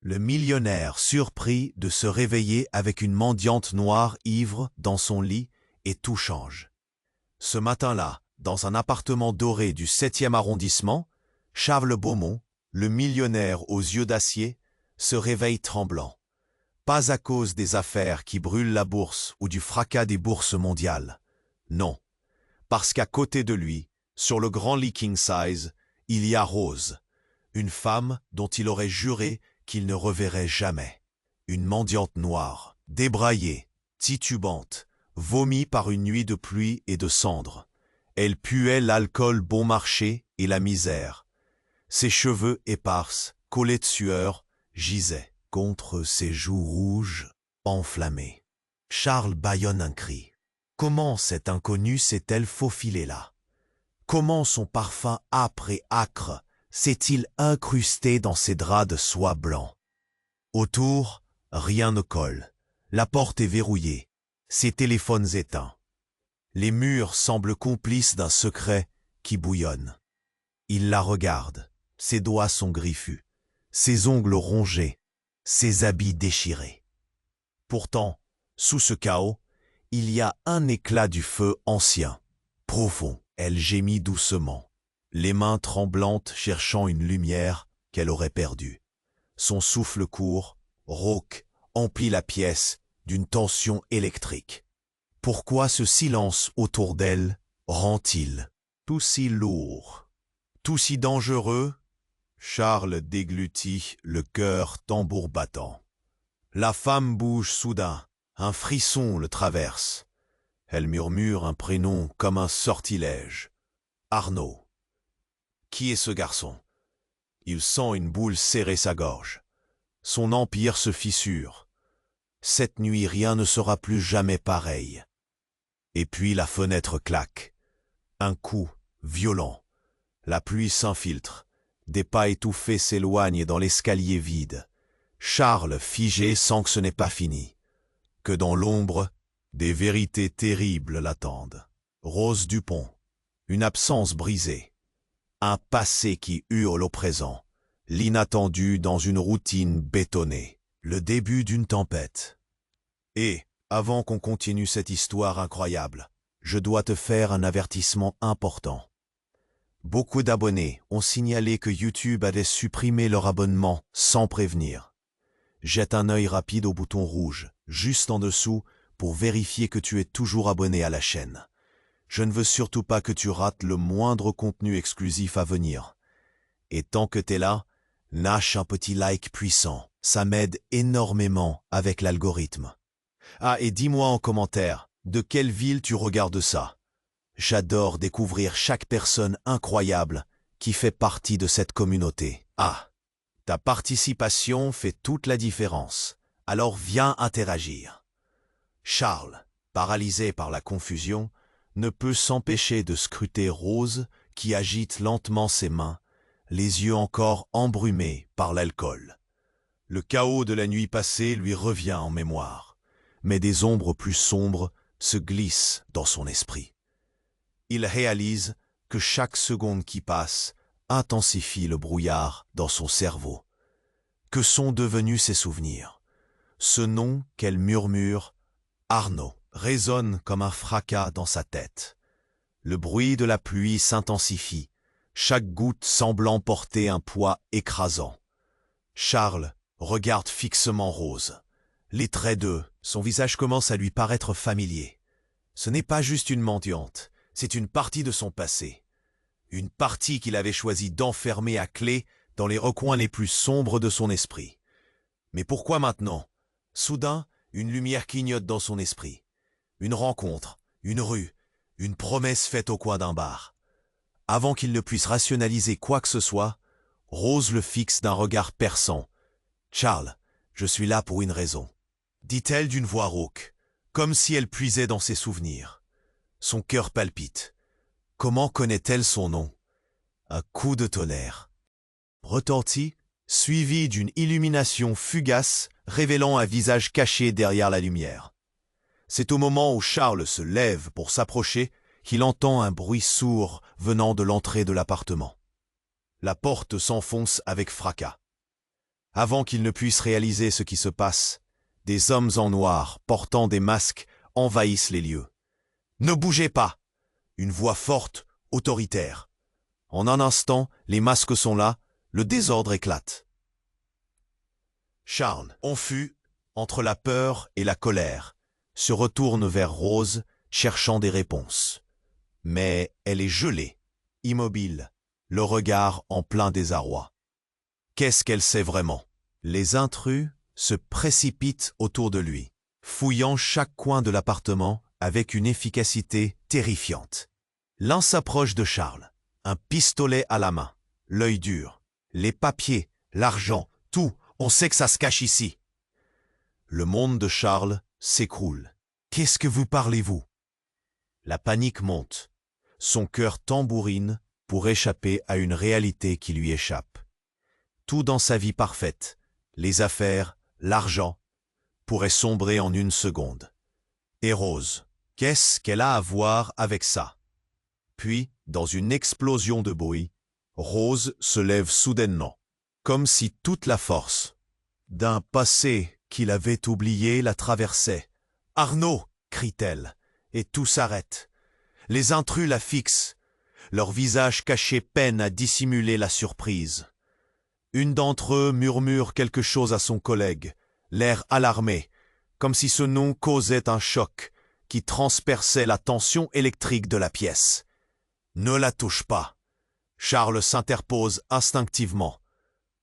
Le millionnaire, surpris de se réveiller avec une mendiante noire ivre dans son lit, et tout change. Ce matin-là, dans un appartement doré du 7e arrondissement, Charles Beaumont, le millionnaire aux yeux d'acier, se réveille tremblant. Pas à cause des affaires qui brûlent la bourse ou du fracas des bourses mondiales. Non, parce qu'à côté de lui, sur le grand lit king size, il y a Rose, une femme dont il aurait juré qu'il ne reverrait jamais. Une mendiante noire, débraillée, titubante, vomie par une nuit de pluie et de cendres. Elle puait l'alcool bon marché et la misère. Ses cheveux épars, collés de sueur, gisaient contre ses joues rouges, enflammées. Charles bâillonne un cri. Comment cette inconnue s'est-elle faufilée là? Comment son parfum âpre et acre s'est-il incrusté dans ses draps de soie blanc? Autour, rien ne colle. La porte est verrouillée. Ses téléphones éteints. Les murs semblent complices d'un secret qui bouillonne. Il la regarde. Ses doigts sont griffus. Ses ongles rongés. Ses habits déchirés. Pourtant, sous ce chaos, il y a un éclat du feu ancien, profond. Elle gémit doucement, les mains tremblantes cherchant une lumière qu'elle aurait perdue. Son souffle court, rauque, emplit la pièce d'une tension électrique. Pourquoi ce silence autour d'elle rend-il tout si lourd, tout si dangereux? Charles déglutit, le cœur tambour battant. La femme bouge soudain, un frisson le traverse. Elle murmure un prénom comme un sortilège. Arnaud. Qui est ce garçon? Il sent une boule serrer sa gorge. Son empire se fissure. Cette nuit, rien ne sera plus jamais pareil. Et puis la fenêtre claque. Un coup, violent. La pluie s'infiltre. Des pas étouffés s'éloignent dans l'escalier vide. Charles figé sent que ce n'est pas fini. Que dans l'ombre, des vérités terribles l'attendent. Rose Dupont, une absence brisée. Un passé qui hurle au présent. L'inattendu dans une routine bétonnée. Le début d'une tempête. Et, avant qu'on continue cette histoire incroyable, je dois te faire un avertissement important. Beaucoup d'abonnés ont signalé que YouTube allait supprimer leur abonnement sans prévenir. Jette un œil rapide au bouton rouge, juste en dessous, pour vérifier que tu es toujours abonné à la chaîne. Je ne veux surtout pas que tu rates le moindre contenu exclusif à venir. Et tant que t'es là, lâche un petit like puissant. Ça m'aide énormément avec l'algorithme. Ah, et dis-moi en commentaire, de quelle ville tu regardes ça? J'adore découvrir chaque personne incroyable qui fait partie de cette communauté. Ah, ta participation fait toute la différence. Alors viens interagir. Charles, paralysé par la confusion, ne peut s'empêcher de scruter Rose qui agite lentement ses mains, les yeux encore embrumés par l'alcool. Le chaos de la nuit passée lui revient en mémoire, mais des ombres plus sombres se glissent dans son esprit. Il réalise que chaque seconde qui passe intensifie le brouillard dans son cerveau. Que sont devenus ses souvenirs? Ce nom qu'elle murmure, Arnaud, résonne comme un fracas dans sa tête. Le bruit de la pluie s'intensifie, chaque goutte semblant porter un poids écrasant. Charles regarde fixement Rose. Les traits d'eux, son visage commence à lui paraître familier. Ce n'est pas juste une mendiante, c'est une partie de son passé. Une partie qu'il avait choisi d'enfermer à clé dans les recoins les plus sombres de son esprit. Mais pourquoi maintenant? Soudain, une lumière clignote dans son esprit. Une rencontre, une rue, une promesse faite au coin d'un bar. Avant qu'il ne puisse rationaliser quoi que ce soit, Rose le fixe d'un regard perçant. « Charles, je suis là pour une raison. » dit-elle d'une voix rauque, comme si elle puisait dans ses souvenirs. Son cœur palpite. Comment connaît-elle son nom? Un coup de tonnerre retentit, suivi d'une illumination fugace révélant un visage caché derrière la lumière. C'est au moment où Charles se lève pour s'approcher qu'il entend un bruit sourd venant de l'entrée de l'appartement. La porte s'enfonce avec fracas. Avant qu'il ne puisse réaliser ce qui se passe, des hommes en noir, portant des masques, envahissent les lieux. « Ne bougez pas !» Une voix forte, autoritaire. En un instant, les masques sont là, le désordre éclate. Charles, confus, entre la peur et la colère, se retourne vers Rose, cherchant des réponses. Mais elle est gelée, immobile, le regard en plein désarroi. Qu'est-ce qu'elle sait vraiment? Les intrus se précipitent autour de lui, fouillant chaque coin de l'appartement avec une efficacité terrifiante. L'un s'approche de Charles, un pistolet à la main, l'œil dur. Les papiers, l'argent, tout, on sait que ça se cache ici. Le monde de Charles s'écroule. Qu'est-ce que vous parlez-vous? La panique monte. Son cœur tambourine pour échapper à une réalité qui lui échappe. Tout dans sa vie parfaite, les affaires, l'argent, pourrait sombrer en une seconde. Et Rose, qu'est-ce qu'elle a à voir avec ça? Puis, dans une explosion de bruit, Rose se lève soudainement, comme si toute la force d'un passé qu'il avait oublié la traversait. « Arnaud !» crie-t-elle, et tout s'arrête. Les intrus la fixent. Leurs visages cachés peinent à dissimuler la surprise. Une d'entre eux murmure quelque chose à son collègue, l'air alarmé, comme si ce nom causait un choc qui transperçait la tension électrique de la pièce. « Ne la touche pas !» Charles s'interpose instinctivement.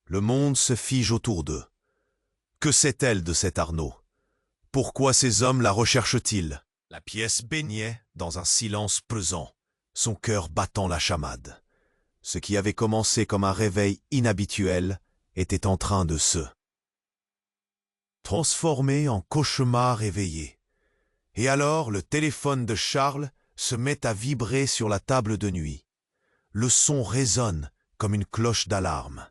Le monde se fige autour d'eux. Que sait-elle de cet Arnaud? Pourquoi ces hommes la recherchent-ils? La pièce baignait dans un silence pesant, son cœur battant la chamade. Ce qui avait commencé comme un réveil inhabituel était en train de se transformer en cauchemar éveillé. Et alors le téléphone de Charles se met à vibrer sur la table de nuit. Le son résonne comme une cloche d'alarme.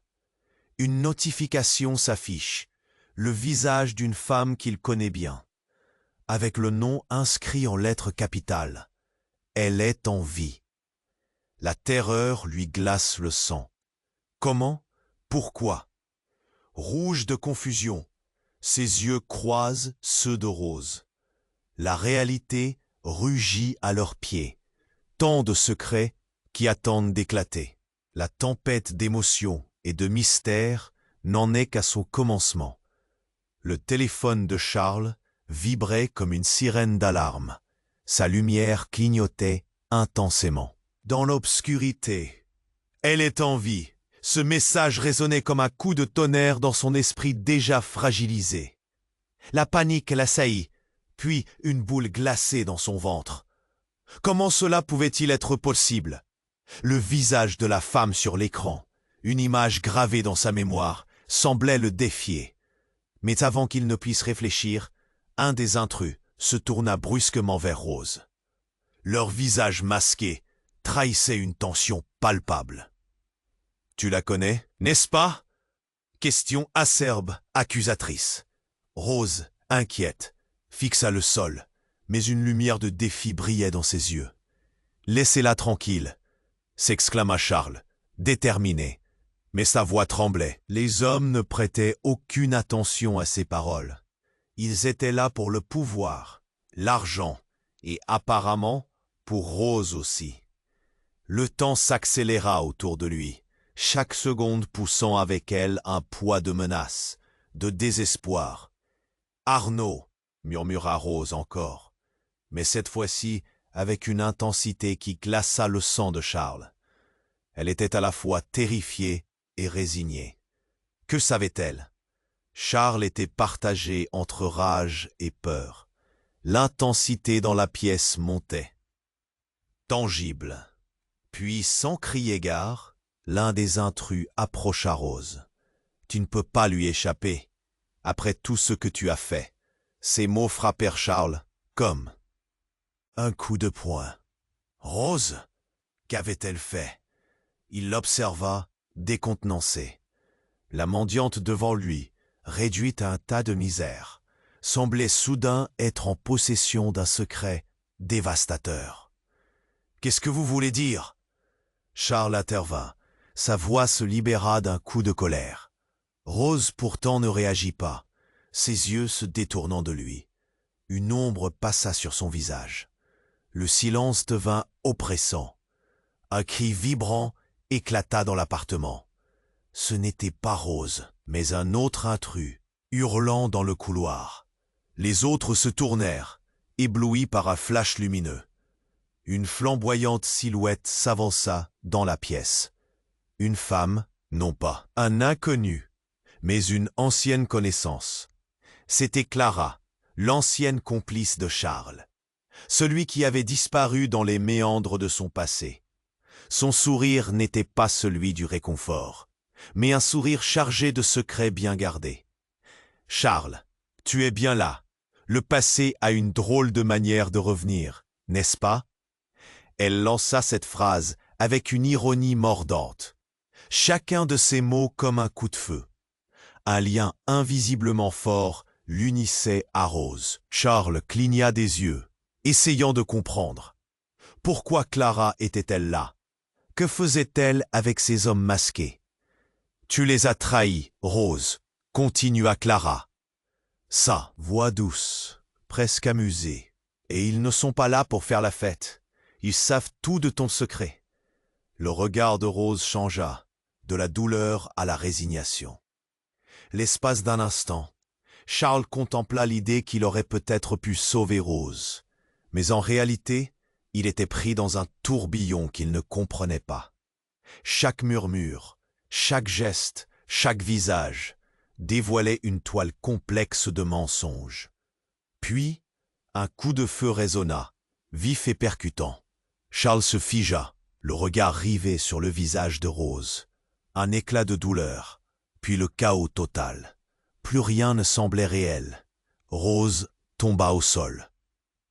Une notification s'affiche, le visage d'une femme qu'il connaît bien, avec le nom inscrit en lettres capitales. Elle est en vie. La terreur lui glace le sang. Comment? Pourquoi? Rouge de confusion, ses yeux croisent ceux de Rose. La réalité rugit à leurs pieds. Tant de secrets qui attendent d'éclater. La tempête d'émotions et de mystères n'en est qu'à son commencement. Le téléphone de Charles vibrait comme une sirène d'alarme. Sa lumière clignotait intensément. Dans l'obscurité, elle est en vie. Ce message résonnait comme un coup de tonnerre dans son esprit déjà fragilisé. La panique l'assaillit, puis une boule glacée dans son ventre. Comment cela pouvait-il être possible? Le visage de la femme sur l'écran, une image gravée dans sa mémoire, semblait le défier. Mais avant qu'il ne puisse réfléchir, un des intrus se tourna brusquement vers Rose. Leur visage masqué trahissait une tension palpable. « Tu la connais, n'est-ce pas ?» Question acerbe, accusatrice. Rose, inquiète, fixa le sol, mais une lumière de défi brillait dans ses yeux. « Laissez-la tranquille !» s'exclama Charles, déterminé, mais sa voix tremblait. Les hommes ne prêtaient aucune attention à ses paroles. Ils étaient là pour le pouvoir, l'argent et apparemment pour Rose aussi. Le temps s'accéléra autour de lui, chaque seconde poussant avec elle un poids de menace, de désespoir. « Arnaud !» murmura Rose encore, mais cette fois-ci avec une intensité qui glaça le sang de Charles. Elle était à la fois terrifiée et résignée. Que savait-elle? Charles était partagé entre rage et peur. L'intensité dans la pièce montait. Tangible. Puis, sans crier gare, l'un des intrus approcha Rose. « Tu ne peux pas lui échapper, après tout ce que tu as fait. » Ces mots frappèrent Charles comme un coup de poing. Rose, qu'avait-elle fait? Il l'observa, décontenancé. La mendiante devant lui, réduite à un tas de misère, semblait soudain être en possession d'un secret dévastateur. « Qu'est-ce que vous voulez dire ?» Charles intervint. Sa voix se libéra d'un coup de colère. Rose pourtant ne réagit pas, ses yeux se détournant de lui. Une ombre passa sur son visage. Le silence devint oppressant. Un cri vibrant éclata dans l'appartement. Ce n'était pas Rose, mais un autre intrus, hurlant dans le couloir. Les autres se tournèrent, éblouis par un flash lumineux. Une flamboyante silhouette s'avança dans la pièce. Une femme, non pas un inconnu, mais une ancienne connaissance. C'était Clara, l'ancienne complice de Charles. Celui qui avait disparu dans les méandres de son passé. Son sourire n'était pas celui du réconfort, mais un sourire chargé de secrets bien gardés. « Charles, tu es bien là. Le passé a une drôle de manière de revenir, n'est-ce pas ?» Elle lança cette phrase avec une ironie mordante. Chacun de ces mots comme un coup de feu. Un lien invisiblement fort l'unissait à Rose. Charles cligna des yeux, essayant de comprendre. Pourquoi Clara était-elle là? Que faisait-elle avec ces hommes masqués? « Tu les as trahis, Rose, continua Clara. Sa voix douce, presque amusée. Et ils ne sont pas là pour faire la fête. Ils savent tout de ton secret. Le regard de Rose changea, de la douleur à la résignation. L'espace d'un instant, Charles contempla l'idée qu'il aurait peut-être pu sauver Rose. Mais en réalité, il était pris dans un tourbillon qu'il ne comprenait pas. Chaque murmure, chaque geste, chaque visage dévoilait une toile complexe de mensonges. Puis, un coup de feu résonna, vif et percutant. Charles se figea, le regard rivé sur le visage de Rose. Un éclat de douleur, puis le chaos total. Plus rien ne semblait réel. Rose tomba au sol.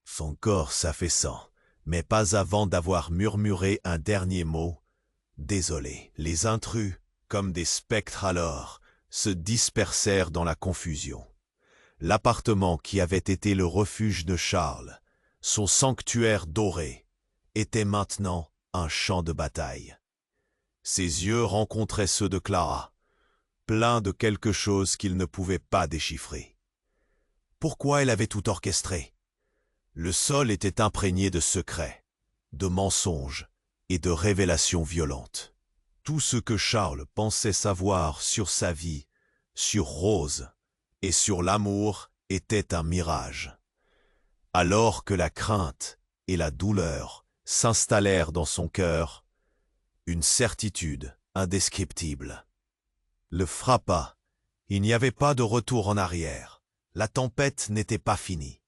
Son corps s'affaissant, mais pas avant d'avoir murmuré un dernier mot. Désolé. Les intrus, comme des spectres alors, se dispersèrent dans la confusion. L'appartement qui avait été le refuge de Charles, son sanctuaire doré, était maintenant un champ de bataille. Ses yeux rencontraient ceux de Clara, pleins de quelque chose qu'il ne pouvait pas déchiffrer. Pourquoi elle avait tout orchestré? Le sol était imprégné de secrets, de mensonges et de révélations violentes. Tout ce que Charles pensait savoir sur sa vie, sur Rose et sur l'amour était un mirage. Alors que la crainte et la douleur s'installèrent dans son cœur, une certitude indescriptible le frappa. Il n'y avait pas de retour en arrière. La tempête n'était pas finie.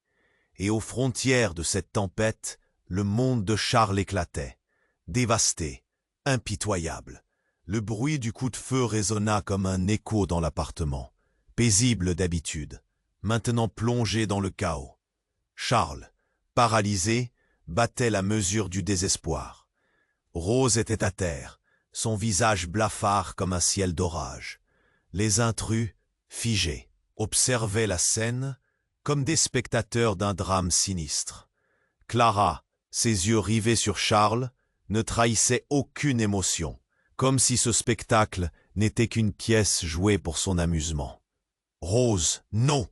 Et aux frontières de cette tempête, le monde de Charles éclatait, dévasté, impitoyable. Le bruit du coup de feu résonna comme un écho dans l'appartement, paisible d'habitude, maintenant plongé dans le chaos. Charles, paralysé, battait la mesure du désespoir. Rose était à terre, son visage blafard comme un ciel d'orage. Les intrus, figés, observaient la scène comme des spectateurs d'un drame sinistre. Clara, ses yeux rivés sur Charles, ne trahissait aucune émotion, comme si ce spectacle n'était qu'une pièce jouée pour son amusement. « Rose, non !»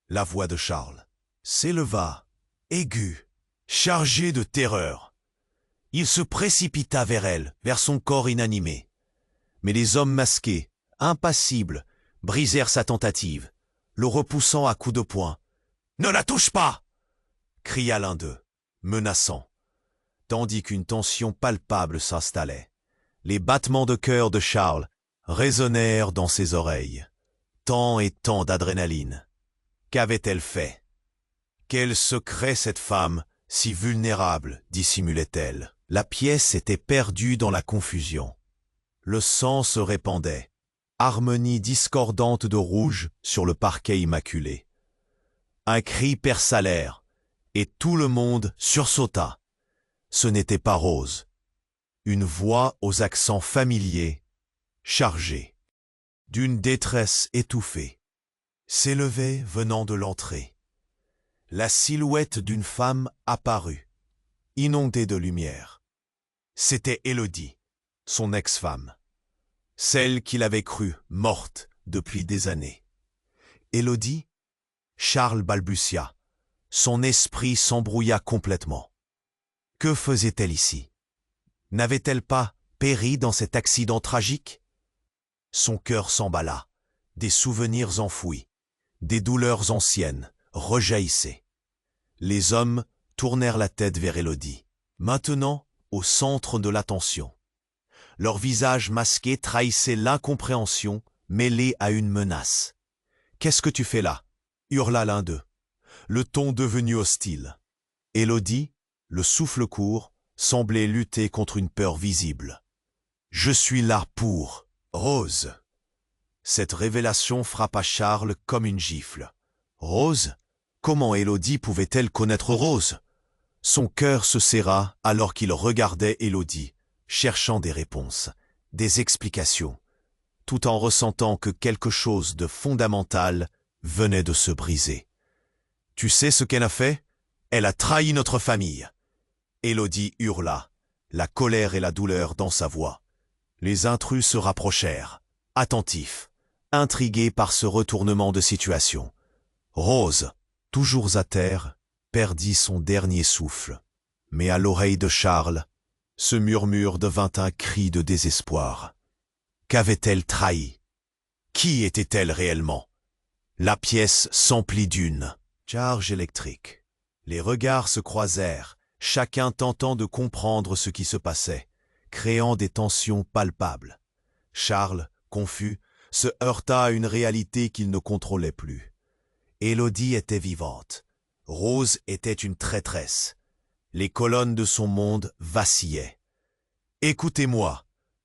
La voix de Charles s'éleva, aiguë, chargée de terreur. Il se précipita vers elle, vers son corps inanimé. Mais les hommes masqués, impassibles, brisèrent sa tentative, le repoussant à coups de poing. « Ne la touche pas !» cria l'un d'eux, menaçant, tandis qu'une tension palpable s'installait. Les battements de cœur de Charles résonnèrent dans ses oreilles. Tant et tant d'adrénaline. Qu'avait-elle fait? Quel secret cette femme, si vulnérable, dissimulait-elle? La pièce était perdue dans la confusion. Le sang se répandait, harmonie discordante de rouge sur le parquet immaculé. Un cri perça l'air, et tout le monde sursauta. Ce n'était pas Rose. Une voix aux accents familiers, chargée, d'une détresse étouffée, s'élevait venant de l'entrée. La silhouette d'une femme apparut, inondée de lumière. C'était Élodie, son ex-femme, celle qu'il avait crue morte depuis des années. Élodie? Charles balbutia. Son esprit s'embrouilla complètement. Que faisait-elle ici? N'avait-elle pas péri dans cet accident tragique? Son cœur s'emballa. Des souvenirs enfouis, des douleurs anciennes rejaillissaient. Les hommes tournèrent la tête vers Élodie, maintenant au centre de l'attention. Leur visage masqué trahissait l'incompréhension mêlée à une menace. « Qu'est-ce que tu fais là ?» hurla l'un d'eux, le ton devenu hostile. Élodie, le souffle court, semblait lutter contre une peur visible. « Je suis là pour Rose !» Cette révélation frappa Charles comme une gifle. Rose? Comment Élodie pouvait-elle connaître Rose? Son cœur se serra alors qu'il regardait Élodie, cherchant des réponses, des explications, tout en ressentant que quelque chose de fondamental venait de se briser. « Tu sais ce qu'elle a fait? Elle a trahi notre famille !» Élodie hurla, la colère et la douleur dans sa voix. Les intrus se rapprochèrent, attentifs, intrigués par ce retournement de situation. Rose, toujours à terre, perdit son dernier souffle. Mais à l'oreille de Charles, ce murmure devint un cri de désespoir. Qu'avait-elle trahi? Qui était-elle réellement? La pièce s'emplit d'une charge électrique. Les regards se croisèrent, chacun tentant de comprendre ce qui se passait, créant des tensions palpables. Charles, confus, se heurta à une réalité qu'il ne contrôlait plus. Élodie était vivante. Rose était une traîtresse. Les colonnes de son monde vacillaient. « Écoutez-moi »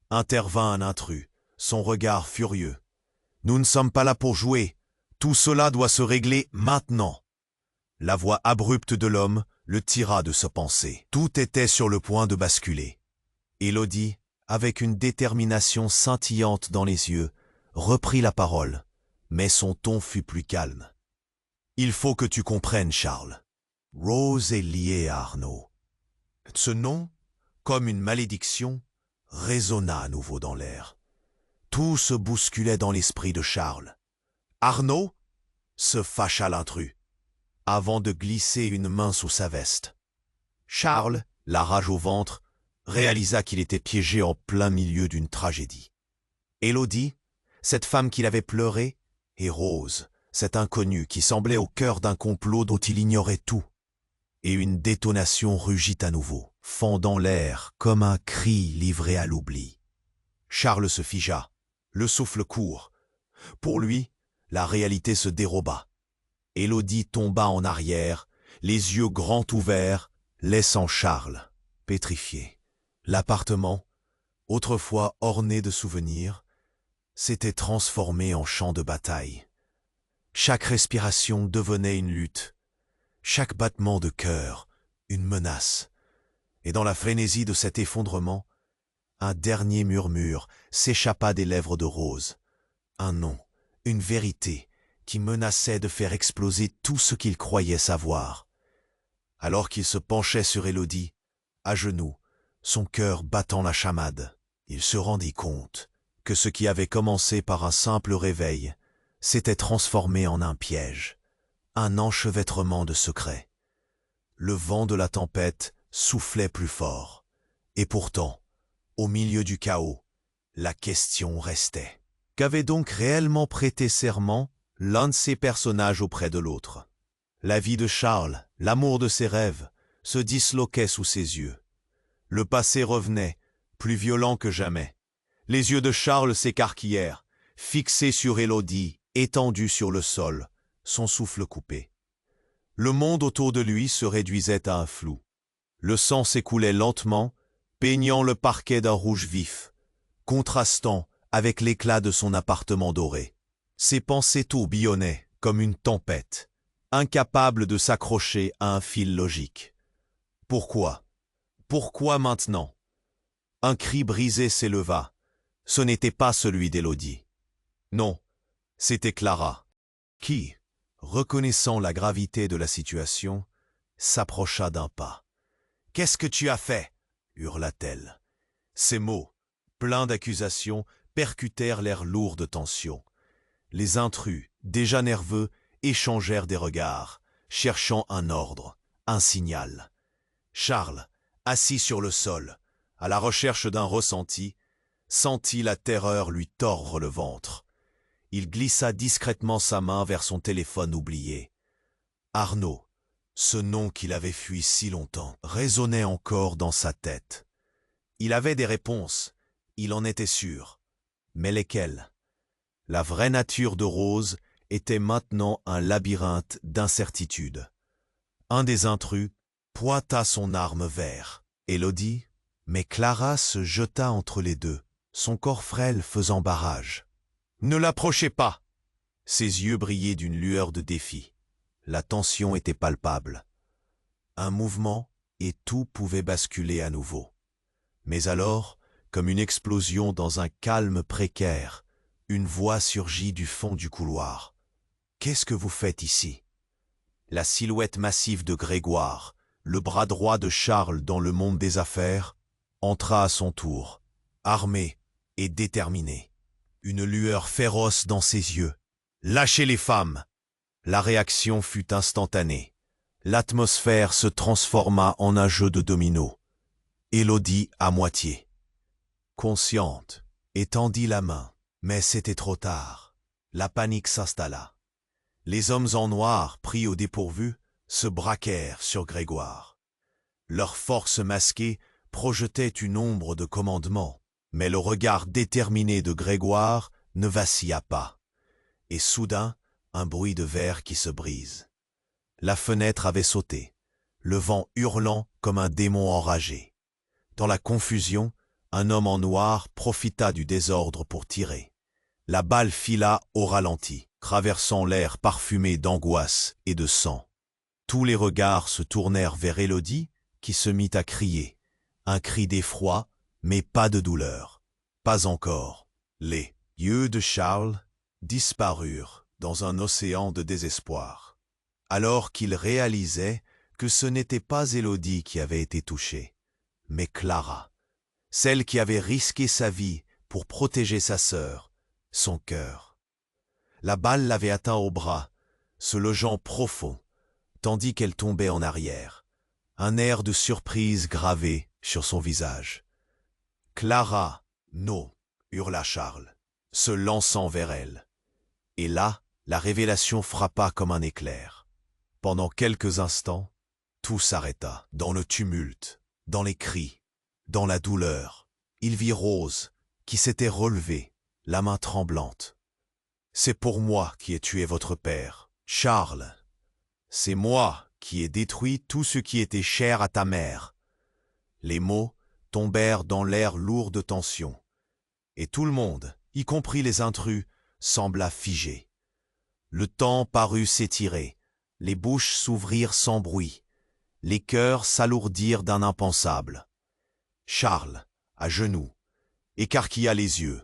intervint un intrus, son regard furieux. « Nous ne sommes pas là pour jouer. Tout cela doit se régler maintenant. » La voix abrupte de l'homme le tira de sa pensée. Tout était sur le point de basculer. Élodie, avec une détermination scintillante dans les yeux, reprit la parole, mais son ton fut plus calme. « Il faut que tu comprennes, Charles. Rose est liée à Arnaud. » Ce nom, comme une malédiction, résonna à nouveau dans l'air. Tout se bousculait dans l'esprit de Charles. « Arnaud ?» se fâcha l'intrus, avant de glisser une main sous sa veste. Charles, la rage au ventre, réalisa qu'il était piégé en plein milieu d'une tragédie. Élodie, cette femme qu'il avait pleurée, et Rose, cet inconnu qui semblait au cœur d'un complot dont il ignorait tout. Et une détonation rugit à nouveau, fendant l'air comme un cri livré à l'oubli. Charles se figea, le souffle court. Pour lui, la réalité se déroba. Élodie tomba en arrière, les yeux grands ouverts, laissant Charles pétrifié. L'appartement, autrefois orné de souvenirs, s'était transformé en champ de bataille. Chaque respiration devenait une lutte, chaque battement de cœur une menace. Et dans la frénésie de cet effondrement, un dernier murmure s'échappa des lèvres de Rose. Un nom, une vérité qui menaçait de faire exploser tout ce qu'il croyait savoir. Alors qu'il se penchait sur Élodie, à genoux, son cœur battant la chamade, il se rendit compte que ce qui avait commencé par un simple réveil s'était transformé en un piège, un enchevêtrement de secrets. Le vent de la tempête soufflait plus fort, et pourtant, au milieu du chaos, la question restait. Qu'avait donc réellement prêté serment l'un de ces personnages auprès de l'autre? La vie de Charles, l'amour de ses rêves, se disloquaient sous ses yeux. Le passé revenait, plus violent que jamais. Les yeux de Charles s'écarquillèrent, fixés sur Élodie, étendue sur le sol, son souffle coupé. Le monde autour de lui se réduisait à un flou. Le sang s'écoulait lentement, peignant le parquet d'un rouge vif, contrastant avec l'éclat de son appartement doré. Ses pensées tourbillonnaient comme une tempête, incapables de s'accrocher à un fil logique. Pourquoi? Pourquoi maintenant? Un cri brisé s'éleva. Ce n'était pas celui d'Élodie. Non, c'était Clara, qui, reconnaissant la gravité de la situation, s'approcha d'un pas. « Qu'est-ce que tu as fait ?» hurla-t-elle. Ces mots, pleins d'accusations, percutèrent l'air lourd de tension. Les intrus, déjà nerveux, échangèrent des regards, cherchant un ordre, un signal. Charles, assis sur le sol, à la recherche d'un ressenti, sentit la terreur lui tordre le ventre. Il glissa discrètement sa main vers son téléphone oublié. Arnaud, ce nom qu'il avait fui si longtemps, résonnait encore dans sa tête. Il avait des réponses, il en était sûr. Mais lesquelles? La vraie nature de Rose était maintenant un labyrinthe d'incertitudes. Un des intrus pointa son arme vers Élodie, mais Clara se jeta entre les deux, son corps frêle faisant barrage. « Ne l'approchez pas !» Ses yeux brillaient d'une lueur de défi. La tension était palpable. Un mouvement et tout pouvait basculer à nouveau. Mais alors, comme une explosion dans un calme précaire, une voix surgit du fond du couloir. « Qu'est-ce que vous faites ici ?» La silhouette massive de Grégoire, le bras droit de Charles dans le monde des affaires, entra à son tour, armé et déterminé. Une lueur féroce dans ses yeux. « Lâchez les femmes !» La réaction fut instantanée. L'atmosphère se transforma en un jeu de dominos. Élodie à moitié, consciente, étendit la main, mais c'était trop tard. La panique s'installa. Les hommes en noir, pris au dépourvu, se braquèrent sur Grégoire. Leur force masquée projetait une ombre de commandement, mais le regard déterminé de Grégoire ne vacilla pas. Et soudain, un bruit de verre qui se brise. La fenêtre avait sauté, le vent hurlant comme un démon enragé. Dans la confusion, un homme en noir profita du désordre pour tirer. La balle fila au ralenti, traversant l'air parfumé d'angoisse et de sang. Tous les regards se tournèrent vers Élodie, qui se mit à crier. Un cri d'effroi, mais pas de douleur. Pas encore. Les yeux de Charles disparurent dans un océan de désespoir. Alors qu'il réalisait que ce n'était pas Élodie qui avait été touchée, mais Clara, celle qui avait risqué sa vie pour protéger sa sœur, son cœur. La balle l'avait atteint au bras, se logeant profond, tandis qu'elle tombait en arrière, un air de surprise gravé sur son visage. « Clara, non !» hurla Charles, se lançant vers elle. Et là, la révélation frappa comme un éclair. Pendant quelques instants, tout s'arrêta. Dans le tumulte, dans les cris, dans la douleur, il vit Rose, qui s'était relevée, la main tremblante. « C'est pour moi qui ai tué votre père, Charles. C'est moi qui ai détruit tout ce qui était cher à ta mère. » Les mots tombèrent dans l'air lourd de tension, et tout le monde, y compris les intrus, sembla figé. Le temps parut s'étirer, les bouches s'ouvrirent sans bruit, les cœurs s'alourdirent d'un impensable. Charles, à genoux, écarquilla les yeux,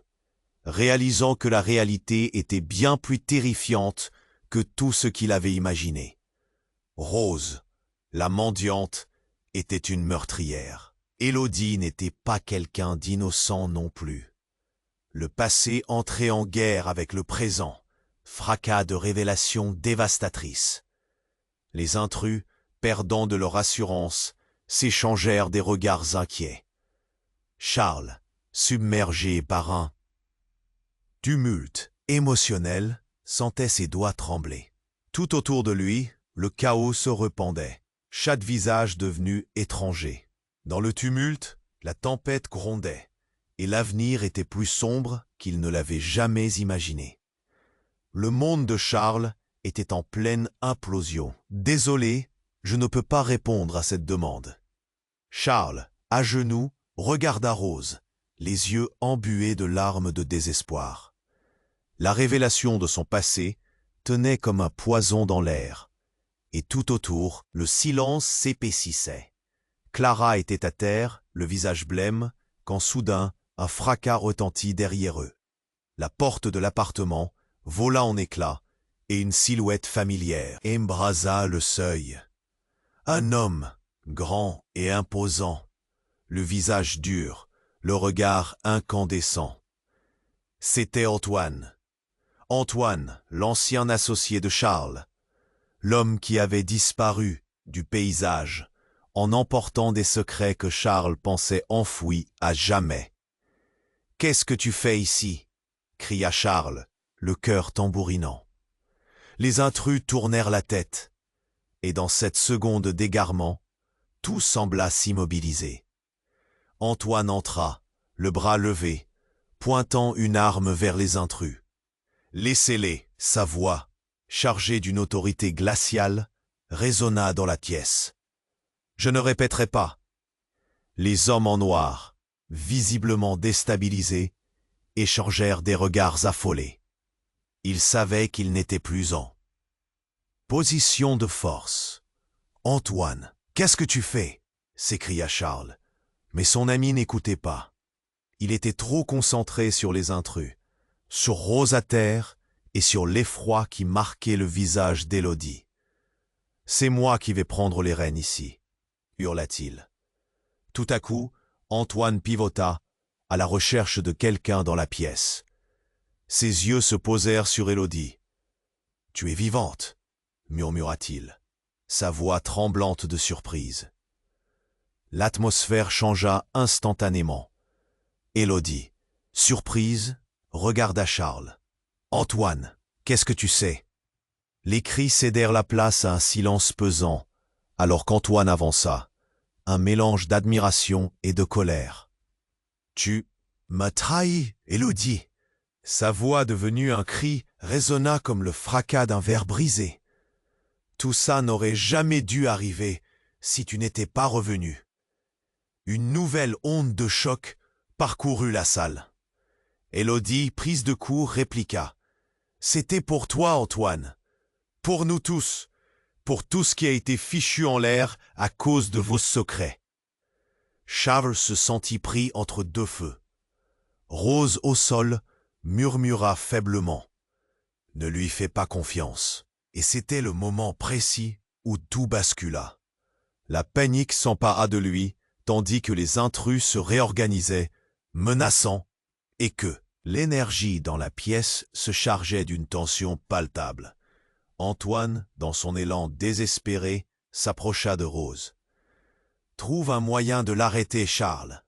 réalisant que la réalité était bien plus terrifiante que tout ce qu'il avait imaginé. Rose, la mendiante, était une meurtrière. Élodie n'était pas quelqu'un d'innocent non plus. Le passé entrait en guerre avec le présent, fracas de révélations dévastatrices. Les intrus, perdant de leur assurance, s'échangèrent des regards inquiets. Charles, submergé par un tumulte émotionnel, sentait ses doigts trembler. Tout autour de lui, le chaos se répandait, chaque visage devenu étranger. Dans le tumulte, la tempête grondait, et l'avenir était plus sombre qu'il ne l'avait jamais imaginé. Le monde de Charles était en pleine implosion. « Désolé, je ne peux pas répondre à cette demande. » Charles, à genoux, regarda Rose, les yeux embués de larmes de désespoir. La révélation de son passé tenait comme un poison dans l'air, et tout autour, le silence s'épaississait. Clara était à terre, le visage blême, quand soudain, un fracas retentit derrière eux. La porte de l'appartement vola en éclats, et une silhouette familière embrasa le seuil. Un homme, grand et imposant, le visage dur, le regard incandescent. C'était Antoine. Antoine, l'ancien associé de Charles, l'homme qui avait disparu du paysage en emportant des secrets que Charles pensait enfouis à jamais. « Qu'est-ce que tu fais ici » cria Charles, le cœur tambourinant. Les intrus tournèrent la tête, et dans cette seconde d'égarement, tout sembla s'immobiliser. Antoine entra, le bras levé, pointant une arme vers les intrus. « Laissez-les » sa voix, chargée d'une autorité glaciale, résonna dans la pièce. « Je ne répéterai pas. » Les hommes en noir, visiblement déstabilisés, échangèrent des regards affolés. Ils savaient qu'ils n'étaient plus en position de force. « Antoine, qu'est-ce que tu fais » s'écria Charles. Mais son ami n'écoutait pas. Il était trop concentré sur les intrus, sur Rosater et sur l'effroi qui marquait le visage d'Élodie. « C'est moi qui vais prendre les rênes ici » hurla-t-il. Tout à coup, Antoine pivota, à la recherche de quelqu'un dans la pièce. Ses yeux se posèrent sur Élodie. « Tu es vivante » murmura-t-il, sa voix tremblante de surprise. L'atmosphère changea instantanément. Élodie, surprise, regarda Charles. « Antoine, qu'est-ce que tu sais » Les cris cédèrent la place à un silence pesant, alors qu'Antoine avança, un mélange d'admiration et de colère. « Tu m'as trahi, Élodie » Sa voix devenue un cri résonna comme le fracas d'un verre brisé. « Tout ça n'aurait jamais dû arriver si tu n'étais pas revenu. » Une nouvelle onde de choc parcourut la salle. Élodie, prise de court, répliqua. « C'était pour toi, Antoine. Pour nous tous. Pour tout ce qui a été fichu en l'air à cause de vos secrets. » Charles se sentit pris entre deux feux. Rose au sol murmura faiblement. « Ne lui fais pas confiance. » Et c'était le moment précis où tout bascula. La panique s'empara de lui, tandis que les intrus se réorganisaient, menaçant, et que l'énergie dans la pièce se chargeait d'une tension palpable. Antoine, dans son élan désespéré, s'approcha de Rose. « Trouve un moyen de l'arrêter, Charles. »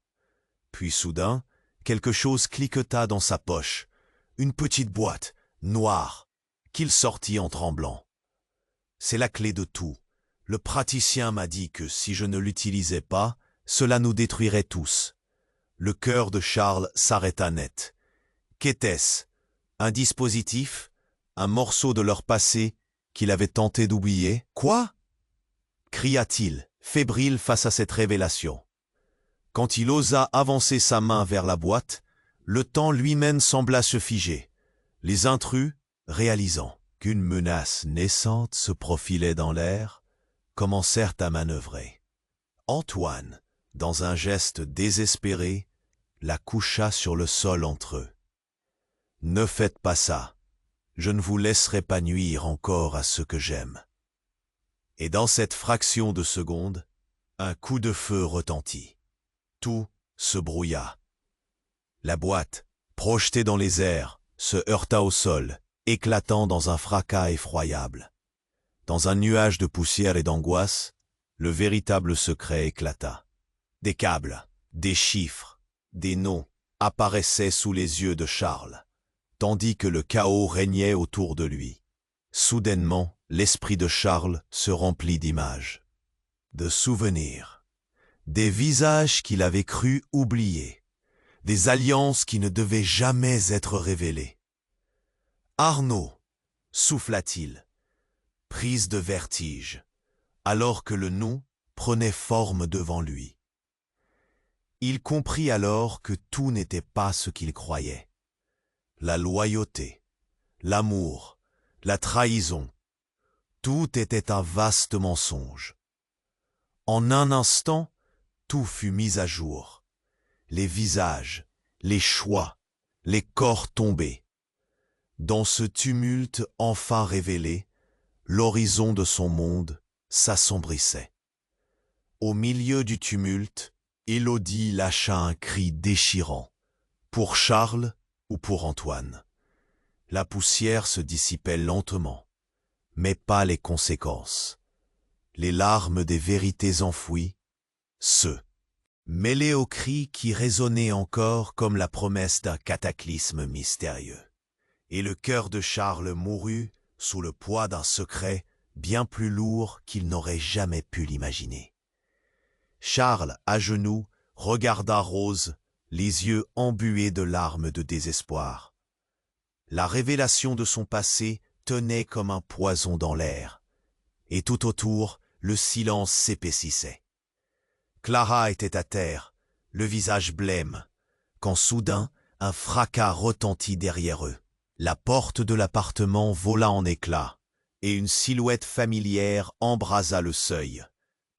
Puis soudain, quelque chose cliqueta dans sa poche, une petite boîte, noire, qu'il sortit en tremblant. « C'est la clé de tout. Le praticien m'a dit que si je ne l'utilisais pas, cela nous détruirait tous. » Le cœur de Charles s'arrêta net. Qu'était-ce? Un dispositif? Un morceau de leur passé qu'il avait tenté d'oublier? « Quoi » cria-t-il, fébrile face à cette révélation. Quand il osa avancer sa main vers la boîte, le temps lui-même sembla se figer. Les intrus, réalisant qu'une menace naissante se profilait dans l'air, commencèrent à manœuvrer. Antoine, dans un geste désespéré, la coucha sur le sol entre eux. « Ne faites pas ça. Je ne vous laisserai pas nuire encore à ceux que j'aime. » Et dans cette fraction de seconde, un coup de feu retentit. Tout se brouilla. La boîte, projetée dans les airs, se heurta au sol, éclatant dans un fracas effroyable. Dans un nuage de poussière et d'angoisse, le véritable secret éclata. Des câbles, des chiffres, des noms apparaissaient sous les yeux de Charles, tandis que le chaos régnait autour de lui. Soudainement, l'esprit de Charles se remplit d'images, de souvenirs, des visages qu'il avait cru oublier, des alliances qui ne devaient jamais être révélées. « Arnaud » souffla-t-il, prise de vertige, alors que le nom prenait forme devant lui. Il comprit alors que tout n'était pas ce qu'il croyait. La loyauté, l'amour, la trahison, tout était un vaste mensonge. En un instant, tout fut mis à jour. Les visages, les choix, les corps tombés. Dans ce tumulte enfin révélé, l'horizon de son monde s'assombrissait. Au milieu du tumulte, Élodie lâcha un cri déchirant. Pour Charles ou pour Antoine? La poussière se dissipait lentement, mais pas les conséquences. Les larmes des vérités enfouies, mêlées aux cris qui résonnaient encore comme la promesse d'un cataclysme mystérieux. Et le cœur de Charles mourut sous le poids d'un secret bien plus lourd qu'il n'aurait jamais pu l'imaginer. Charles, à genoux, regarda Rose, les yeux embués de larmes de désespoir. La révélation de son passé tenait comme un poison dans l'air, et tout autour, le silence s'épaississait. Clara était à terre, le visage blême, quand soudain, un fracas retentit derrière eux. La porte de l'appartement vola en éclats, et une silhouette familière embrasa le seuil.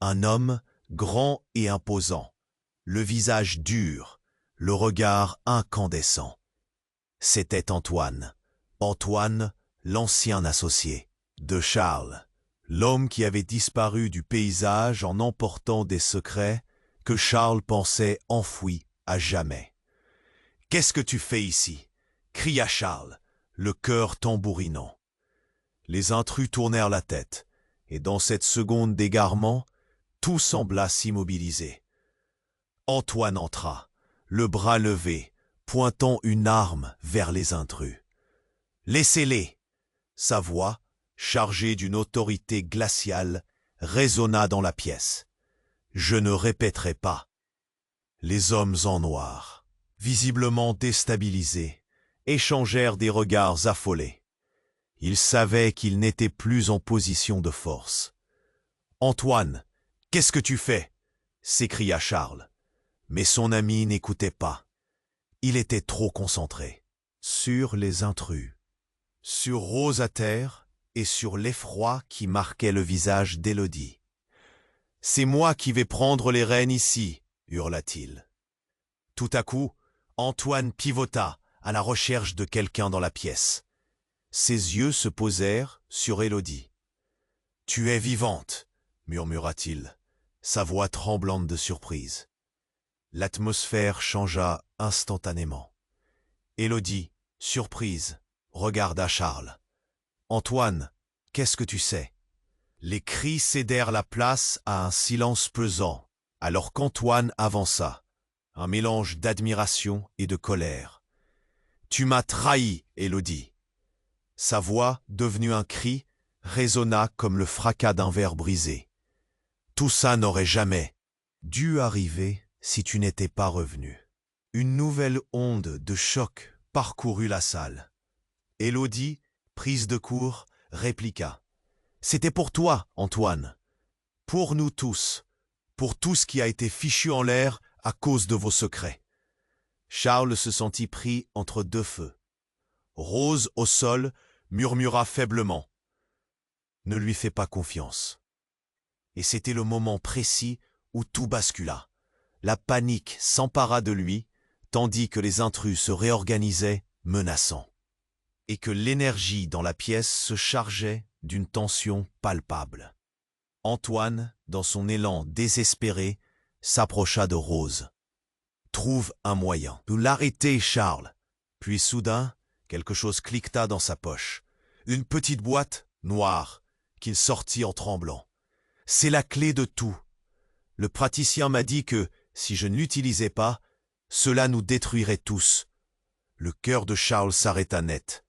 Un homme, grand et imposant, le visage dur, le regard incandescent. C'était Antoine. Antoine, l'ancien associé de Charles, l'homme qui avait disparu du paysage en emportant des secrets que Charles pensait enfouis à jamais. « Qu'est-ce que tu fais ici » cria Charles, le cœur tambourinant. Les intrus tournèrent la tête, et dans cette seconde d'égarement, tout sembla s'immobiliser. Antoine entra, le bras levé, pointant une arme vers les intrus. « Laissez-les » Sa voix, chargée d'une autorité glaciale, résonna dans la pièce. « Je ne répéterai pas. » Les hommes en noir, visiblement déstabilisés, échangèrent des regards affolés. Ils savaient qu'ils n'étaient plus en position de force. « Antoine, qu'est-ce que tu fais » s'écria Charles. Mais son ami n'écoutait pas. Il était trop concentré sur les intrus, sur Rose à terre et sur l'effroi qui marquait le visage d'Élodie. « C'est moi qui vais prendre les rênes ici » hurla-t-il. Tout à coup, Antoine pivota à la recherche de quelqu'un dans la pièce. Ses yeux se posèrent sur Élodie. « Tu es vivante » murmura-t-il, sa voix tremblante de surprise. L'atmosphère changea instantanément. Élodie, surprise, regarda Charles. « Antoine, qu'est-ce que tu sais » Les cris cédèrent la place à un silence pesant, alors qu'Antoine avança, un mélange d'admiration et de colère. « Tu m'as trahi, Élodie » Sa voix, devenue un cri, résonna comme le fracas d'un verre brisé. « Tout ça n'aurait jamais dû arriver si tu n'étais pas revenu. » Une nouvelle onde de choc parcourut la salle. Élodie, prise de court, répliqua. « C'était pour toi, Antoine. Pour nous tous. Pour tout ce qui a été fichu en l'air à cause de vos secrets. » Charles se sentit pris entre deux feux. Rose, au sol, murmura faiblement. « Ne lui fais pas confiance. » Et c'était le moment précis où tout bascula. La panique s'empara de lui, tandis que les intrus se réorganisaient, menaçants. Et que l'énergie dans la pièce se chargeait d'une tension palpable. Antoine, dans son élan désespéré, s'approcha de Rose. « Trouve un moyen de l'arrêter, Charles !» Puis soudain, quelque chose cliqueta dans sa poche. Une petite boîte noire qu'il sortit en tremblant. « C'est la clé de tout. Le praticien m'a dit que, si je ne l'utilisais pas, cela nous détruirait tous. » Le cœur de Charles s'arrêta net.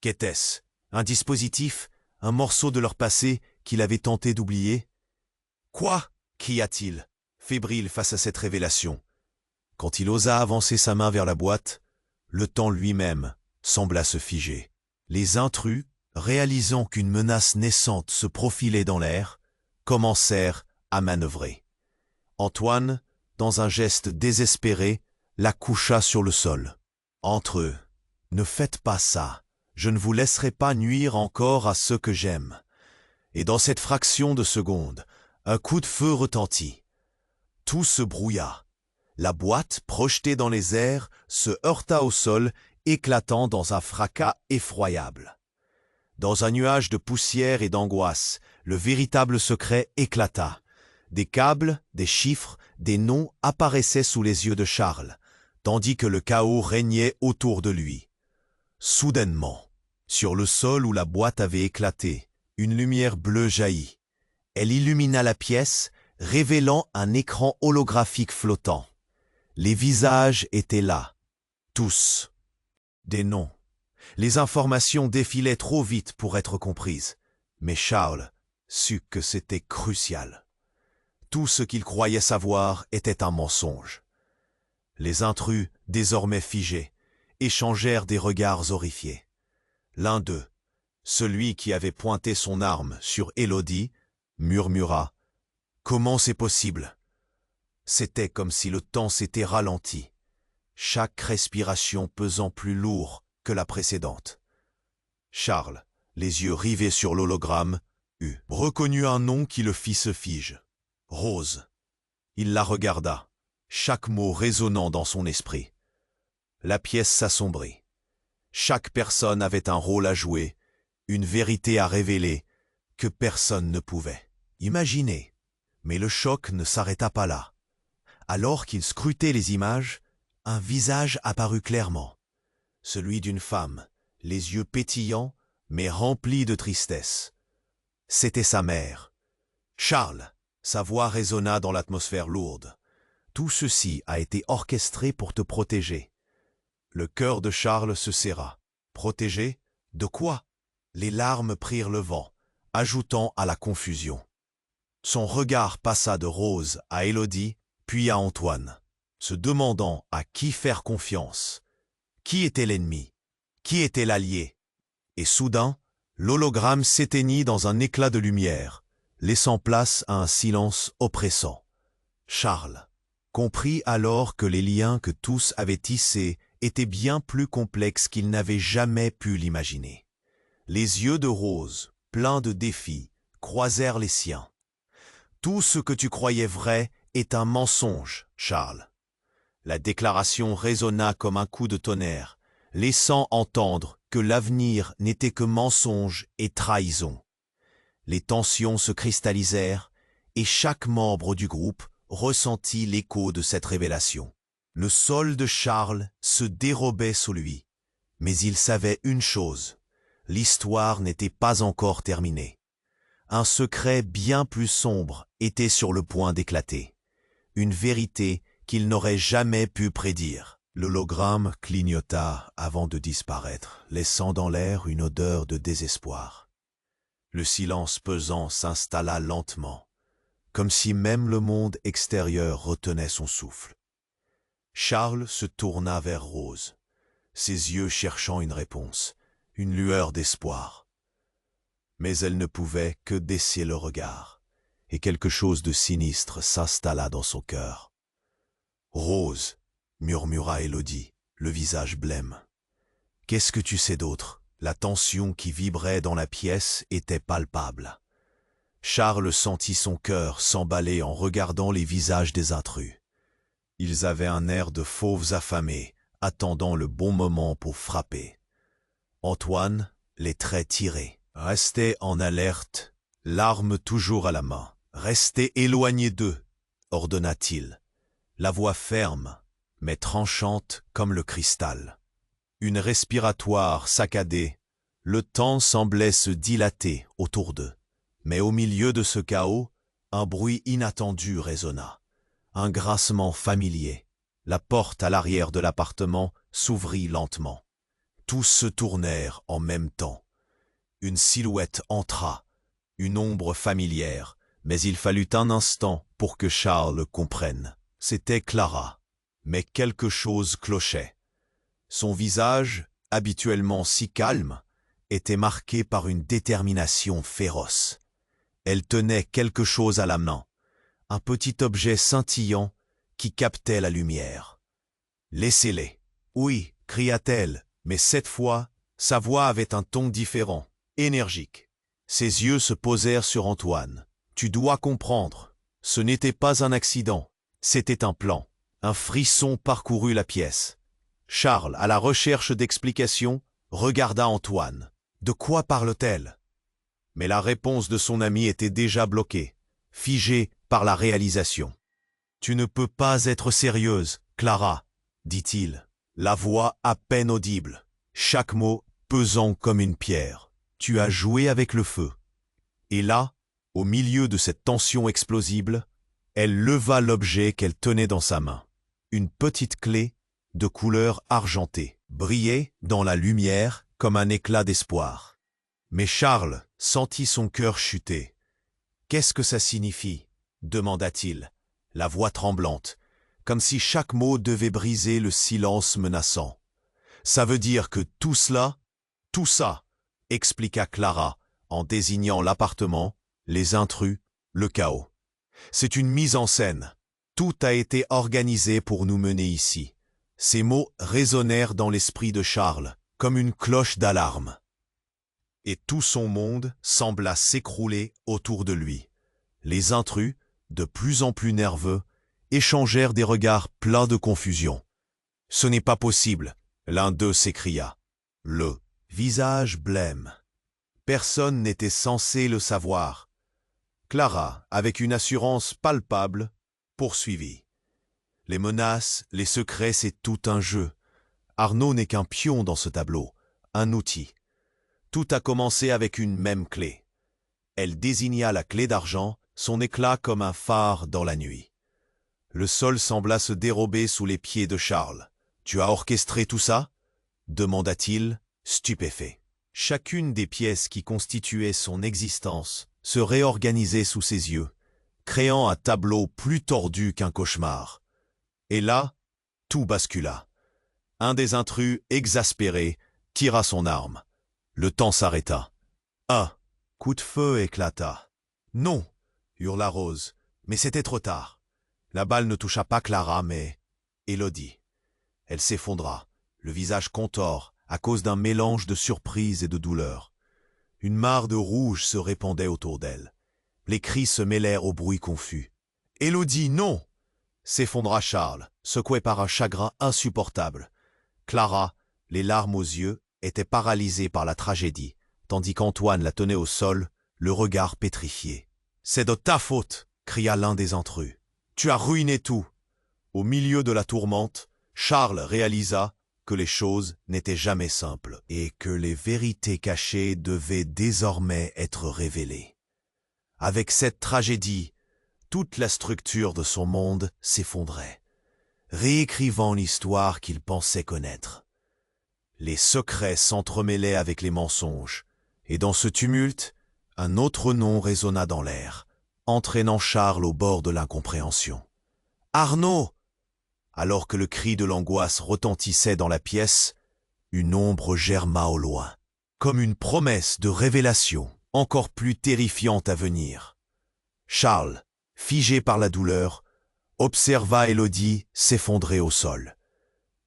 Qu'était-ce? Un dispositif? Un morceau de leur passé qu'il avait tenté d'oublier? « Quoi » cria-t-il, fébrile face à cette révélation. Quand il osa avancer sa main vers la boîte, le temps lui-même sembla se figer. Les intrus, réalisant qu'une menace naissante se profilait dans l'air, commencèrent à manœuvrer. Antoine, dans un geste désespéré, la coucha sur le sol. Entre eux, « Ne faites pas ça, je ne vous laisserai pas nuire encore à ceux que j'aime. » Et dans cette fraction de seconde, un coup de feu retentit. Tout se brouilla. La boîte, projetée dans les airs, se heurta au sol, éclatant dans un fracas effroyable. Dans un nuage de poussière et d'angoisse, le véritable secret éclata. Des câbles, des chiffres, des noms apparaissaient sous les yeux de Charles, tandis que le chaos régnait autour de lui. Soudainement, Sur le sol où la boîte avait éclaté, une lumière bleue jaillit. Elle illumina la pièce, révélant un écran holographique flottant. Les visages étaient là. Tous. Des noms. Les informations défilaient trop vite pour être comprises. Mais Charles sut que c'était crucial. Tout ce qu'il croyait savoir était un mensonge. Les intrus, désormais figés, échangèrent des regards horrifiés. L'un d'eux, celui qui avait pointé son arme sur Élodie, murmura « Comment c'est possible ?» C'était comme si le temps s'était ralenti, chaque respiration pesant plus lourd que la précédente. Charles, les yeux rivés sur l'hologramme, eut reconnu un nom qui le fit se fige. Rose. Il la regarda, chaque mot résonnant dans son esprit. La pièce s'assombrit. Chaque personne avait un rôle à jouer, une vérité à révéler que personne ne pouvait imaginer. Mais le choc ne s'arrêta pas là. Alors qu'il scrutait les images, un visage apparut clairement. Celui d'une femme, les yeux pétillants, mais remplis de tristesse. C'était sa mère. « Charles !» Sa voix résonna dans l'atmosphère lourde. « Tout ceci a été orchestré pour te protéger. » Le cœur de Charles se serra. « Protégé? De quoi ?» Les larmes prirent le vent, ajoutant à la confusion. Son regard passa de Rose à Élodie, puis à Antoine, se demandant à qui faire confiance. Qui était l'ennemi? Qui était l'allié? Et soudain, l'hologramme s'éteignit dans un éclat de lumière, laissant place à un silence oppressant. Charles comprit alors que les liens que tous avaient tissés étaient bien plus complexes qu'il n'avait jamais pu l'imaginer. Les yeux de Rose, pleins de défis, croisèrent les siens. « Tout ce que tu croyais vrai est un mensonge, Charles. » La déclaration résonna comme un coup de tonnerre, laissant entendre que l'avenir n'était que mensonge et trahison. Les tensions se cristallisèrent et chaque membre du groupe ressentit l'écho de cette révélation. Le sol de Charles se dérobait sous lui, mais il savait une chose, l'histoire n'était pas encore terminée. Un secret bien plus sombre était sur le point d'éclater, une vérité qu'il n'aurait jamais pu prédire. L'hologramme clignota avant de disparaître, laissant dans l'air une odeur de désespoir. Le silence pesant s'installa lentement, comme si même le monde extérieur retenait son souffle. Charles se tourna vers Rose, ses yeux cherchant une réponse, une lueur d'espoir. Mais elle ne pouvait que baisser le regard, et quelque chose de sinistre s'installa dans son cœur. « Rose !» murmura Élodie, le visage blême. « Qu'est-ce que tu sais d'autre ?» La tension qui vibrait dans la pièce était palpable. Charles sentit son cœur s'emballer en regardant les visages des intrus. Ils avaient un air de fauves affamés, attendant le bon moment pour frapper. Antoine, les traits tirés, restait en alerte, l'arme toujours à la main. « Restez éloignés d'eux !» ordonna-t-il, la voix ferme, mais tranchante comme le cristal. Une respiratoire saccadée, le temps semblait se dilater autour d'eux. Mais au milieu de ce chaos, un bruit inattendu résonna. Un grincement familier. La porte à l'arrière de l'appartement s'ouvrit lentement. Tous se tournèrent en même temps. Une silhouette entra, une ombre familière, mais il fallut un instant pour que Charles comprenne. C'était Clara, mais quelque chose clochait. Son visage, habituellement si calme, était marqué par une détermination féroce. Elle tenait quelque chose à la main, un petit objet scintillant qui captait la lumière. « Laissez-les !»« Oui !» cria-t-elle, mais cette fois, sa voix avait un ton différent, énergique. Ses yeux se posèrent sur Antoine. « Tu dois comprendre, ce n'était pas un accident, c'était un plan. » Un frisson parcourut la pièce. Charles, à la recherche d'explications, regarda Antoine. De quoi parle-t-elle? Mais la réponse de son ami était déjà bloquée, figée par la réalisation. « Tu ne peux pas être sérieuse, Clara, dit-il, la voix à peine audible, chaque mot pesant comme une pierre. Tu as joué avec le feu. Et là, au milieu de cette tension explosible, elle leva l'objet qu'elle tenait dans sa main. Une petite clé de couleur argentée brillait dans la lumière comme un éclat d'espoir. Mais Charles sentit son cœur chuter. « Qu'est-ce que ça signifie » demanda-t-il, la voix tremblante, comme si chaque mot devait briser le silence menaçant. « Ça veut dire que tout ça, expliqua Clara en désignant l'appartement, les intrus, le chaos. C'est une mise en scène. Tout a été organisé pour nous mener ici. » Ces mots résonnèrent dans l'esprit de Charles, comme une cloche d'alarme. Et tout son monde sembla s'écrouler autour de lui. Les intrus, de plus en plus nerveux, échangèrent des regards pleins de confusion. « Ce n'est pas possible !» l'un d'eux s'écria. Le visage blême. Personne n'était censé le savoir. Clara, avec une assurance palpable, poursuivit. « Les menaces, les secrets, c'est tout un jeu. Arnaud n'est qu'un pion dans ce tableau, un outil. Tout a commencé avec une même clé. » Elle désigna la clé d'argent, son éclat comme un phare dans la nuit. Le sol sembla se dérober sous les pieds de Charles. « Tu as orchestré tout ça ?» demanda-t-il, stupéfait. Chacune des pièces qui constituaient son existence se réorganisait sous ses yeux, créant un tableau plus tordu qu'un cauchemar. Et là, tout bascula. Un des intrus, exaspéré, tira son arme. Le temps s'arrêta. Un coup de feu éclata. « Non !» hurla Rose, mais c'était trop tard. La balle ne toucha pas Clara, mais Élodie. Elle s'effondra, le visage contorse, à cause d'un mélange de surprise et de douleur. Une mare de rouge se répandait autour d'elle. Les cris se mêlèrent au bruit confus. « Élodie, non !» s'effondra Charles, secoué par un chagrin insupportable. Clara, les larmes aux yeux, était paralysée par la tragédie, tandis qu'Antoine la tenait au sol, le regard pétrifié. « C'est de ta faute !» cria l'un des intrus. « Tu as ruiné tout !» Au milieu de la tourmente, Charles réalisa que les choses n'étaient jamais simples et que les vérités cachées devaient désormais être révélées. Avec cette tragédie, toute la structure de son monde s'effondrait, réécrivant l'histoire qu'il pensait connaître. Les secrets s'entremêlaient avec les mensonges, et dans ce tumulte, un autre nom résonna dans l'air, entraînant Charles au bord de l'incompréhension. « Arnaud !» Alors que le cri de l'angoisse retentissait dans la pièce, une ombre germa au loin, comme une promesse de révélation encore plus terrifiante à venir. Charles, figé par la douleur, observa Élodie s'effondrer au sol.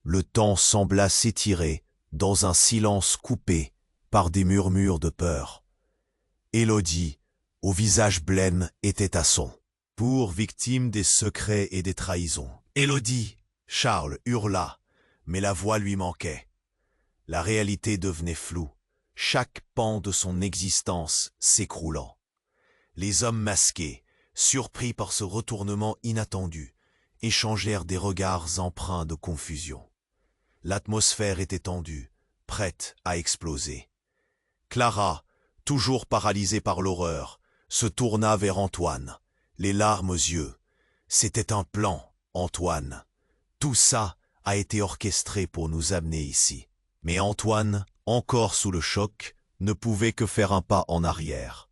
Le temps sembla s'étirer dans un silence coupé par des murmures de peur. Élodie, au visage blême, était à son pour victime des secrets et des trahisons. « Élodie !» Charles hurla, mais la voix lui manquait. La réalité devenait floue, chaque pan de son existence s'écroulant. Les hommes masqués, surpris par ce retournement inattendu, échangèrent des regards empreints de confusion. L'atmosphère était tendue, prête à exploser. Clara, toujours paralysée par l'horreur, se tourna vers Antoine, les larmes aux yeux. C'était un plan, Antoine. Tout ça a été orchestré pour nous amener ici. Mais Antoine, encore sous le choc, ne pouvait que faire un pas en arrière.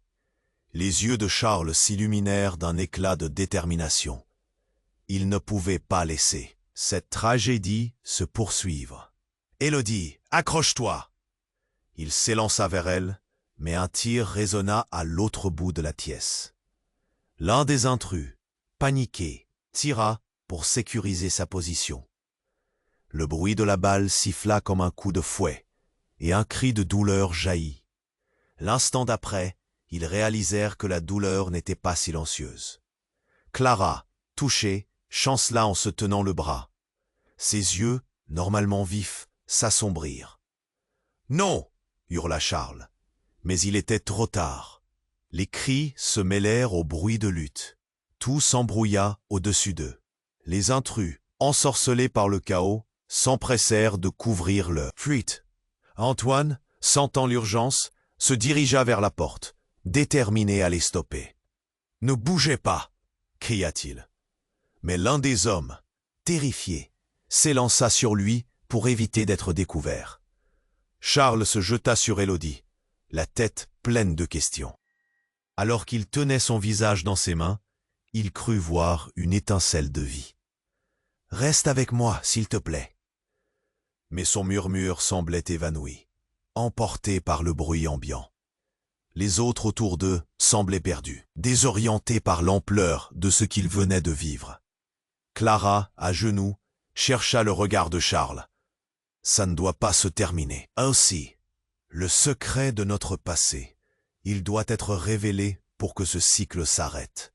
Les yeux de Charles s'illuminèrent d'un éclat de détermination. Il ne pouvait pas laisser cette tragédie se poursuivre. « Élodie, accroche-toi !» Il s'élança vers elle, mais un tir résonna à l'autre bout de la pièce. L'un des intrus, paniqué, tira pour sécuriser sa position. Le bruit de la balle siffla comme un coup de fouet, et un cri de douleur jaillit. L'instant d'après, ils réalisèrent que la douleur n'était pas silencieuse. Clara, touchée, chancela en se tenant le bras. Ses yeux, normalement vifs, s'assombrirent. « Non !» hurla Charles. Mais il était trop tard. Les cris se mêlèrent au bruit de lutte. Tout s'embrouilla au-dessus d'eux. Les intrus, ensorcelés par le chaos, s'empressèrent de couvrir leur fuite. « Antoine, sentant l'urgence, se dirigea vers la porte, déterminé à les stopper. « Ne bougez pas !» cria-t-il. Mais l'un des hommes, terrifié, s'élança sur lui pour éviter d'être découvert. Charles se jeta sur Élodie, la tête pleine de questions. Alors qu'il tenait son visage dans ses mains, il crut voir une étincelle de vie. « Reste avec moi, s'il te plaît. » Mais son murmure semblait évanoui, emporté par le bruit ambiant. Les autres autour d'eux semblaient perdus, désorientés par l'ampleur de ce qu'ils venaient de vivre. Clara, à genoux, chercha le regard de Charles. « Ça ne doit pas se terminer. Ainsi, le secret de notre passé, il doit être révélé pour que ce cycle s'arrête. »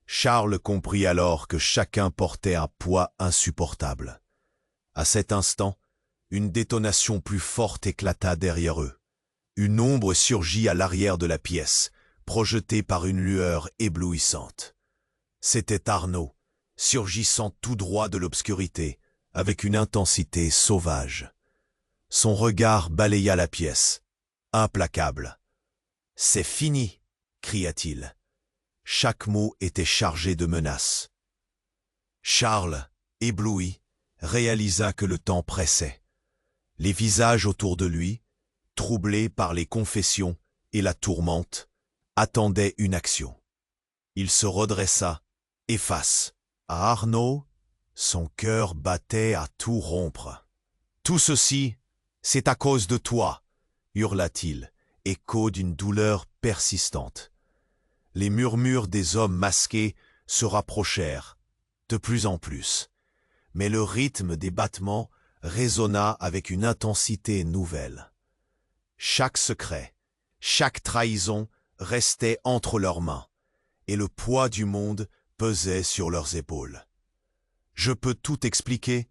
Charles comprit alors que chacun portait un poids insupportable. À cet instant, une détonation plus forte éclata derrière eux. Une ombre surgit à l'arrière de la pièce, projetée par une lueur éblouissante. C'était Arnaud, surgissant tout droit de l'obscurité, avec une intensité sauvage. Son regard balaya la pièce, implacable. « C'est fini !» cria-t-il. Chaque mot était chargé de menaces. Charles, ébloui, réalisa que le temps pressait. Les visages autour de lui, troublés par les confessions et la tourmente, attendaient une action. Il se redressa, et face à Arnaud, son cœur battait à tout rompre. « Tout ceci, c'est à cause de toi !» hurla-t-il, écho d'une douleur persistante. Les murmures des hommes masqués se rapprochèrent, de plus en plus, mais le rythme des battements résonna avec une intensité nouvelle. Chaque secret, chaque trahison restait entre leurs mains, et le poids du monde pesait sur leurs épaules. « Je peux tout expliquer,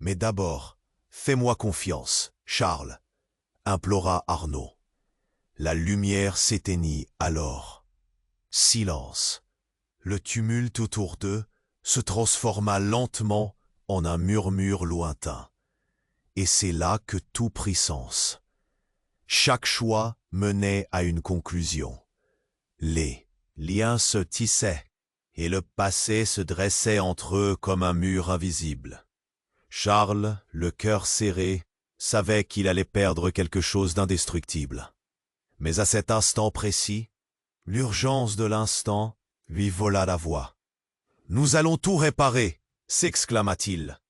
mais d'abord, fais-moi confiance, Charles, » implora Arnaud. La lumière s'éteignit alors. Silence. Le tumulte autour d'eux se transforma lentement en un murmure lointain. Et c'est là que tout prit sens. Chaque choix menait à une conclusion. Les liens se tissaient, et le passé se dressait entre eux comme un mur invisible. Charles, le cœur serré, savait qu'il allait perdre quelque chose d'indestructible. Mais à cet instant précis, l'urgence de l'instant lui vola la voix. « Nous allons tout réparer !» s'exclama-t-il.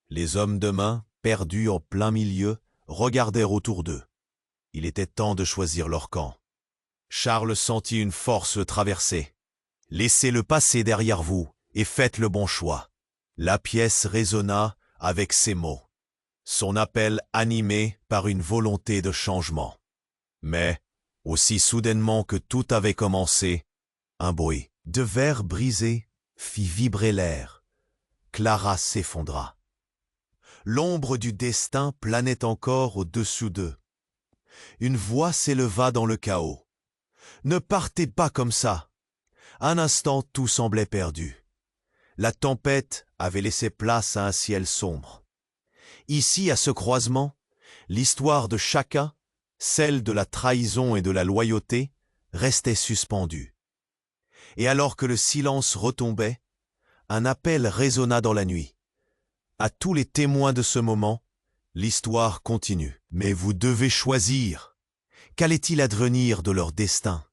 Les hommes de main, perdus en plein milieu, regardèrent autour d'eux. Il était temps de choisir leur camp. Charles sentit une force le traverser. « Laissez le passé derrière vous et faites le bon choix. » La pièce résonna avec ces mots, son appel animé par une volonté de changement. Mais, aussi soudainement que tout avait commencé, un bruit de verre brisé fit vibrer l'air. Clara s'effondra. L'ombre du destin planait encore au-dessous d'eux. Une voix s'éleva dans le chaos. « Ne partez pas comme ça !» Un instant, tout semblait perdu. La tempête avait laissé place à un ciel sombre. Ici, à ce croisement, l'histoire de chacun, celle de la trahison et de la loyauté, restait suspendue. Et alors que le silence retombait, un appel résonna dans la nuit. À tous les témoins de ce moment, l'histoire continue. Mais vous devez choisir. Qu'allait-il advenir de leur destin?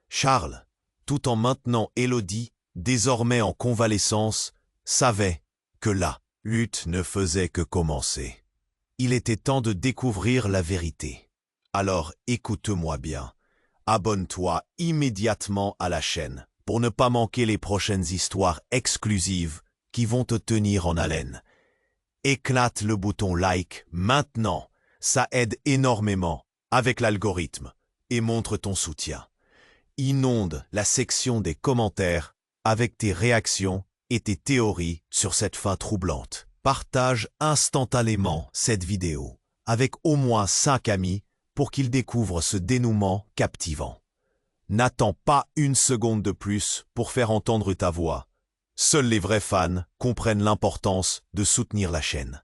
Charles, tout en maintenant Élodie, désormais en convalescence, savait que la lutte ne faisait que commencer. Il était temps de découvrir la vérité. Alors écoute-moi bien. Abonne-toi immédiatement à la chaîne pour ne pas manquer les prochaines histoires exclusives qui vont te tenir en haleine. Éclate le bouton like maintenant, ça aide énormément avec l'algorithme et montre ton soutien. Inonde la section des commentaires avec tes réactions et tes théories sur cette fin troublante. Partage instantanément cette vidéo avec au moins 5 amis pour qu'ils découvrent ce dénouement captivant. N'attends pas une seconde de plus pour faire entendre ta voix. Seuls les vrais fans comprennent l'importance de soutenir la chaîne.